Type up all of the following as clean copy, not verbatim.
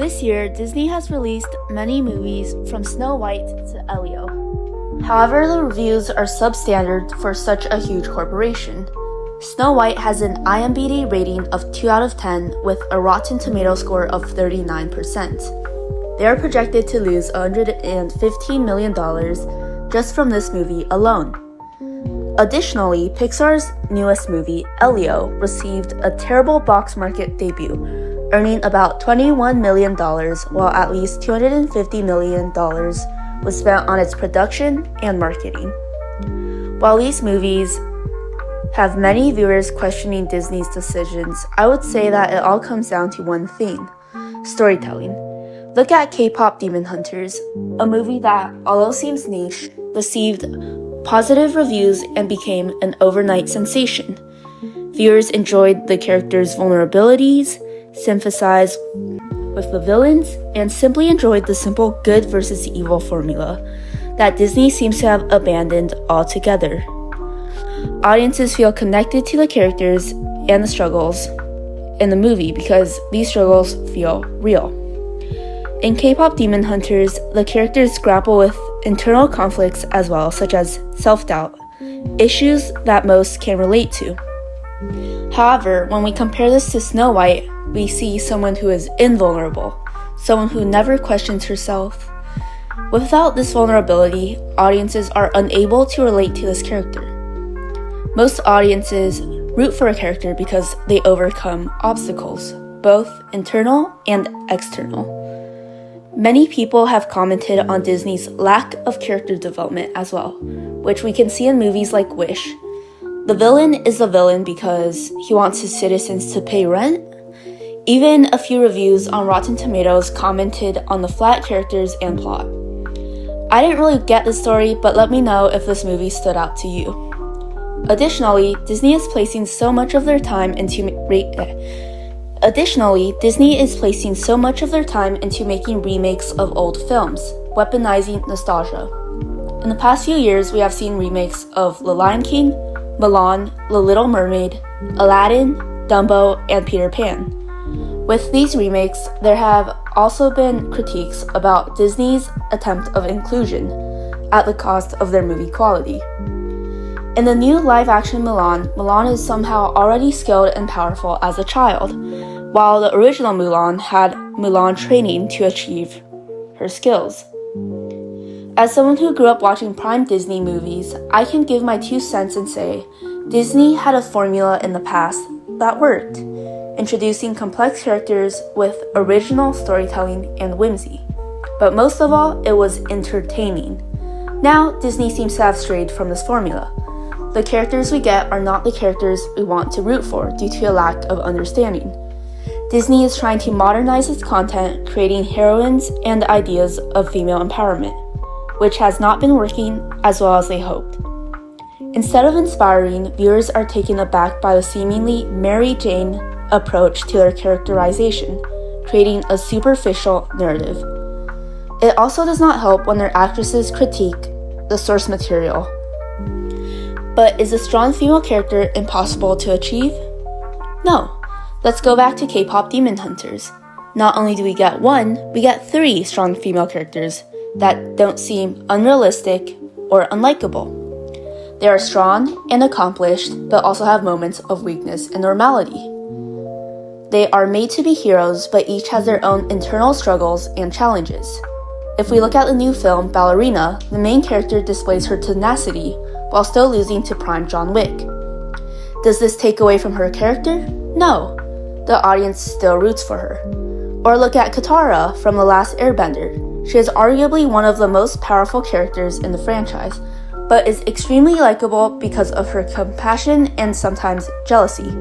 This year, Disney has released many movies from Snow White to Elio. However, the reviews are substandard for such a huge corporation. Snow White has an IMDb rating of 2 out of 10 with a Rotten Tomatoes score of 39%. They are projected to lose $115 million just from this movie alone. Additionally, Pixar's newest movie, Elio, received a terrible box market debut, earning about $21 million, while at least $250 million was spent on its production and marketing. While these movies have many viewers questioning Disney's decisions, I would say that it all comes down to one thing: storytelling. Look at K-pop Demon Hunters, a movie that, although seems niche, received positive reviews and became an overnight sensation. Viewers enjoyed the characters' vulnerabilities, sympathized with the villains, and simply enjoyed the simple good versus evil formula that Disney seems to have abandoned altogether. Audiences feel connected to the characters and the struggles in the movie because these struggles feel real. In K-pop Demon Hunters, the characters grapple with internal conflicts as well, such as self-doubt, issues that most can relate to. However, when we compare this to Snow White, we see someone who is invulnerable, someone who never questions herself. Without this vulnerability, audiences are unable to relate to this character. Most audiences root for a character because they overcome obstacles, both internal and external. Many people have commented on Disney's lack of character development as well, which we can see in movies like Wish. The villain is a villain because he wants his citizens to pay rent. Even a few reviews on Rotten Tomatoes commented on the flat characters and plot. I didn't really get the story, but let me know if this movie stood out to you. Additionally, Disney is placing so much of their time into making remakes of old films, weaponizing nostalgia. In the past few years, we have seen remakes of The Lion King, Mulan, The Little Mermaid, Aladdin, Dumbo, and Peter Pan. With these remakes, there have also been critiques about Disney's attempt of inclusion at the cost of their movie quality. In the new live-action Mulan is somehow already skilled and powerful as a child, while the original Mulan had Mulan training to achieve her skills. As someone who grew up watching prime Disney movies, I can give my 2 cents and say Disney had a formula in the past that worked, introducing complex characters with original storytelling and whimsy. But most of all, it was entertaining. Now, Disney seems to have strayed from this formula. The characters we get are not the characters we want to root for due to a lack of understanding. Disney is trying to modernize its content, creating heroines and ideas of female empowerment, which has not been working as well as they hoped. Instead of inspiring, viewers are taken aback by the seemingly Mary Jane approach to their characterization, creating a superficial narrative. It also does not help when their actresses critique the source material. But is a strong female character impossible to achieve? No. Let's go back to K-pop Demon Hunters. Not only do we get 1, we get 3 strong female characters that don't seem unrealistic or unlikable. They are strong and accomplished, but also have moments of weakness and normality. They are made to be heroes, but each has their own internal struggles and challenges. If we look at the new film, Ballerina, the main character displays her tenacity while still losing to prime John Wick. Does this take away from her character? No. The audience still roots for her. Or look at Katara from The Last Airbender. She is arguably one of the most powerful characters in the franchise, but is extremely likable because of her compassion and sometimes jealousy.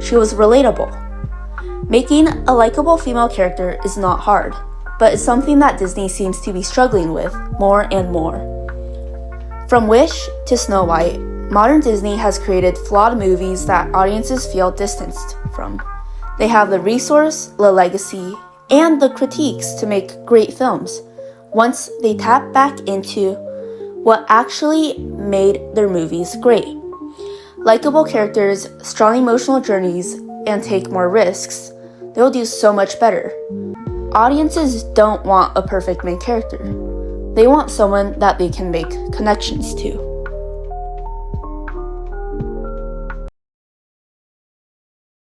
She was relatable. Making a likable female character is not hard, but it's something that Disney seems to be struggling with more and more. From Wish to Snow White, modern Disney has created flawed movies that audiences feel distanced from. They have the resource, the legacy, and the critiques to make great films once they tap back into what actually made their movies great. Likeable characters, strong emotional journeys, and take more risks, they'll do so much better. Audiences don't want a perfect main character. They want someone that they can make connections to.